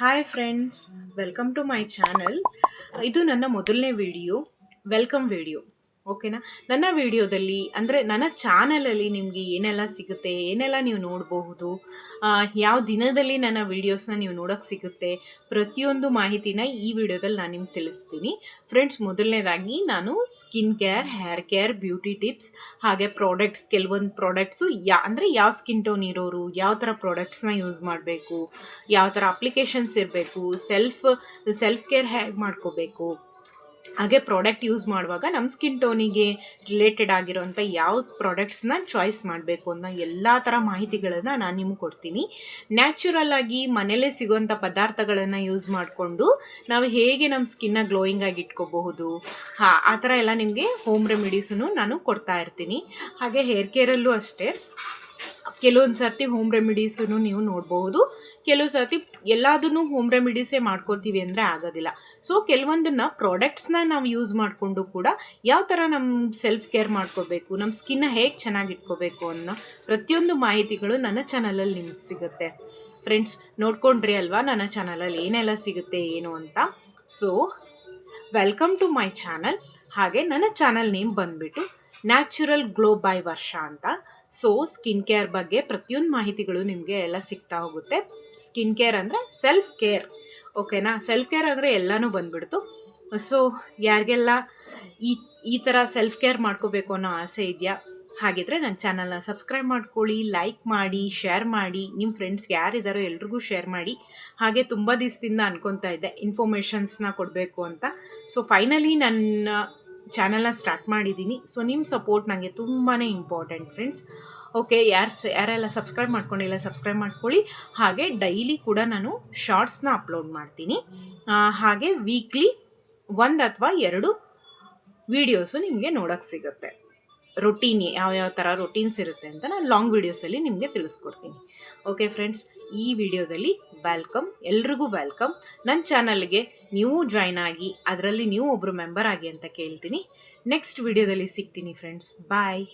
Hi friends, welcome to my channel. ಇದು ನನ್ನ ಮೊದಲನೇ ವಿಡಿಯೋ, ವೆಲ್ಕಮ್ ವಿಡಿಯೋ. ಓಕೆನಾ? ನನ್ನ ವಿಡಿಯೋದಲ್ಲಿ ಅಂದರೆ ನನ್ನ ಚಾನಲಲ್ಲಿ ನಿಮಗೆ ಏನೆಲ್ಲ ಸಿಗುತ್ತೆ, ಏನೆಲ್ಲ ನೀವು ನೋಡಬಹುದು, ಯಾವ ದಿನದಲ್ಲಿ ನನ್ನ ವೀಡಿಯೋಸ್ನ ನೀವು ನೋಡೋಕ್ಕೆ ಸಿಗುತ್ತೆ, ಪ್ರತಿಯೊಂದು ಮಾಹಿತಿನ ಈ ವಿಡಿಯೋದಲ್ಲಿ ನಾನು ನಿಮ್ಗೆ ತಿಳಿಸ್ತೀನಿ. ಫ್ರೆಂಡ್ಸ್, ಮೊದಲನೇದಾಗಿ ನಾನು skin care, hair care, beauty tips ಹಾಗೆ ಪ್ರಾಡಕ್ಟ್ಸ್, ಕೆಲವೊಂದು ಪ್ರಾಡಕ್ಟ್ಸು ಅಂದರೆ ಯಾವ ಸ್ಕಿನ್ ಟೋನ್ ಇರೋರು ಯಾವ ಥರ ಪ್ರಾಡಕ್ಟ್ಸ್ನ ಯೂಸ್ ಮಾಡಬೇಕು, ಯಾವ ಥರ ಅಪ್ಲಿಕೇಶನ್ಸ್ ಇರಬೇಕು, ಸೆಲ್ಫ್ ಕೇರ್ ಹೇಗೆ ಮಾಡ್ಕೋಬೇಕು, ಹಾಗೆ ಪ್ರಾಡಕ್ಟ್ ಯೂಸ್ ಮಾಡುವಾಗ ನಮ್ಮ ಸ್ಕಿನ್ ಟೋನಿಗೆ ರಿಲೇಟೆಡ್ ಆಗಿರೋಂಥ ಯಾವ ಪ್ರಾಡಕ್ಟ್ಸ್ನ ಚಾಯ್ಸ್ ಮಾಡಬೇಕು ಅನ್ನೋ ಎಲ್ಲ ಥರ ಮಾಹಿತಿಗಳನ್ನು ನಾನು ನಿಮ್ಗೆ ಕೊಡ್ತೀನಿ. ನ್ಯಾಚುರಲ್ ಆಗಿ ಮನೇಲೇ ಸಿಗೋವಂಥ ಪದಾರ್ಥಗಳನ್ನು ಯೂಸ್ ಮಾಡಿಕೊಂಡು ನಾವು ಹೇಗೆ ನಮ್ಮ ಸ್ಕಿನ್ನ ಗ್ಲೋಯಿಂಗ್ ಆಗಿ ಇಟ್ಕೋಬಹುದು, ಆ ಥರ ಎಲ್ಲ ನಿಮಗೆ ಹೋಮ್ ರೆಮಿಡೀಸನ್ನು ನಾನು ಕೊಡ್ತಾ ಇರ್ತೀನಿ. ಹಾಗೆ ಹೇರ್ ಕೇರಲ್ಲೂ ಅಷ್ಟೇ, ಕೆಲವೊಂದು ಸರ್ತಿ ಹೋಮ್ ರೆಮಿಡೀಸನ್ನು ನೀವು ನೋಡ್ಬೋದು, ಕೆಲವು ಸರ್ತಿ ಎಲ್ಲದನ್ನು ಹೋಮ್ ರೆಮಿಡೀಸೇ ಮಾಡ್ಕೊತೀವಿ ಅಂದರೆ ಆಗೋದಿಲ್ಲ. ಸೊ ಕೆಲವೊಂದನ್ನು ಪ್ರಾಡಕ್ಟ್ಸ್ನ ನಾವು ಯೂಸ್ ಮಾಡಿಕೊಂಡು ಕೂಡ ಯಾವ ಥರ ನಮ್ಮ ಸೆಲ್ಫ್ ಕೇರ್ ಮಾಡ್ಕೋಬೇಕು, ನಮ್ಮ ಸ್ಕಿನ್ನ ಹೇಗೆ ಚೆನ್ನಾಗಿ ಇಟ್ಕೋಬೇಕು ಅನ್ನೋ ಪ್ರತಿಯೊಂದು ಮಾಹಿತಿಗಳು ನನ್ನ ಚಾನಲಲ್ಲಿ ನಿಮ್ಗೆ ಸಿಗುತ್ತೆ. ಫ್ರೆಂಡ್ಸ್, ನೋಡ್ಕೊಂಡ್ರಿ ಅಲ್ವಾ ನನ್ನ ಚಾನಲಲ್ಲಿ ಏನೆಲ್ಲ ಸಿಗುತ್ತೆ ಏನು ಅಂತ. So welcome to my channel. ಹಾಗೆ ನನ್ನ ಚಾನಲ್ ನೇಮ್ ಬಂದುಬಿಟ್ಟು ನ್ಯಾಚುರಲ್ ಗ್ಲೋ ಬೈ ವರ್ಷ ಅಂತ. ಸೊ ಸ್ಕಿನ್ ಕೇರ್ ಬಗ್ಗೆ ಪ್ರತಿಯೊಂದು ಮಾಹಿತಿಗಳು ನಿಮಗೆ ಎಲ್ಲ ಸಿಗ್ತಾ ಹೋಗುತ್ತೆ. ಸ್ಕಿನ್ ಕೇರ್ ಅಂದರೆ ಸೆಲ್ಫ್ ಕೇರ್, ಓಕೆನಾ? ಸೆಲ್ಫ್ ಕೇರ್ ಅಂದರೆ ಎಲ್ಲನೂ ಬಂದುಬಿಡ್ತು. ಸೊ ಯಾರಿಗೆಲ್ಲ ಈ ಥರ ಸೆಲ್ಫ್ ಕೇರ್ ಮಾಡ್ಕೋಬೇಕು ಅನ್ನೋ ಆಸೆ ಇದೆಯಾ, ಹಾಗಿದ್ರೆ ನನ್ನ ಚಾನಲ್ನ ಸಬ್ಸ್ಕ್ರೈಬ್ ಮಾಡ್ಕೊಳ್ಳಿ, ಲೈಕ್ ಮಾಡಿ, ಶೇರ್ ಮಾಡಿ, ನಿಮ್ಮ ಫ್ರೆಂಡ್ಸ್ಗೆ ಯಾರಿದ್ದಾರೋ ಎಲ್ರಿಗೂ ಶೇರ್ ಮಾಡಿ. ಹಾಗೆ ತುಂಬ ದಿವಸದಿಂದ ಅನ್ಕೊತಾ ಇದ್ದೆ ಇನ್ಫಾರ್ಮೇಷನ್ಸ್ನ ಕೊಡಬೇಕು ಅಂತ. ಸೊ ಫೈನಲಿ ನನ್ನ ಚಾನಲ್ನ ಸ್ಟಾರ್ಟ್ ಮಾಡಿದ್ದೀನಿ. ಸೊ ನಿಮ್ಮ ಸಪೋರ್ಟ್ ನನಗೆ ತುಂಬಾ ಇಂಪಾರ್ಟೆಂಟ್ ಫ್ರೆಂಡ್ಸ್. ಓಕೆ, ಯಾರೆಲ್ಲ ಸಬ್ಸ್ಕ್ರೈಬ್ ಮಾಡ್ಕೊಂಡಿಲ್ಲ ಸಬ್ಸ್ಕ್ರೈಬ್ ಮಾಡ್ಕೊಳ್ಳಿ. ಹಾಗೆ ಡೈಲಿ ಕೂಡ ನಾನು ಶಾರ್ಟ್ಸ್ನ ಅಪ್ಲೋಡ್ ಮಾಡ್ತೀನಿ. ಹಾಗೆ ವೀಕ್ಲಿ 1 ಅಥವಾ 2 ವೀಡಿಯೋಸು ನಿಮಗೆ ನೋಡೋಕ್ಕೆ ಸಿಗುತ್ತೆ. ರೊಟೀನ್ ಯಾವ್ಯಾವ ಥರ ರೊಟೀನ್ಸ್ ಇರುತ್ತೆ ಅಂತ ನಾನು ಲಾಂಗ್ ವೀಡಿಯೋಸಲ್ಲಿ ನಿಮಗೆ ತಿಳಿಸ್ಕೊಡ್ತೀನಿ. ಓಕೆ ಫ್ರೆಂಡ್ಸ್, ಈ ವಿಡಿಯೋದಲ್ಲಿ ವೆಲ್ಕಮ್, ಎಲ್ರಿಗೂ ವೆಲ್ಕಮ್. ನನ್ನ ಚಾನಲ್ಗೆ ನೀವು ಜಾಯ್ನ್ ಆಗಿ ಅದರಲ್ಲಿ ನೀವು ಒಬ್ಬರು ಮೆಂಬರ್ ಆಗಿ ಅಂತ ಕೇಳ್ತೀನಿ. ನೆಕ್ಸ್ಟ್ ವಿಡಿಯೋದಲ್ಲಿ ಸಿಗ್ತೀನಿ ಫ್ರೆಂಡ್ಸ್. ಬಾಯ್.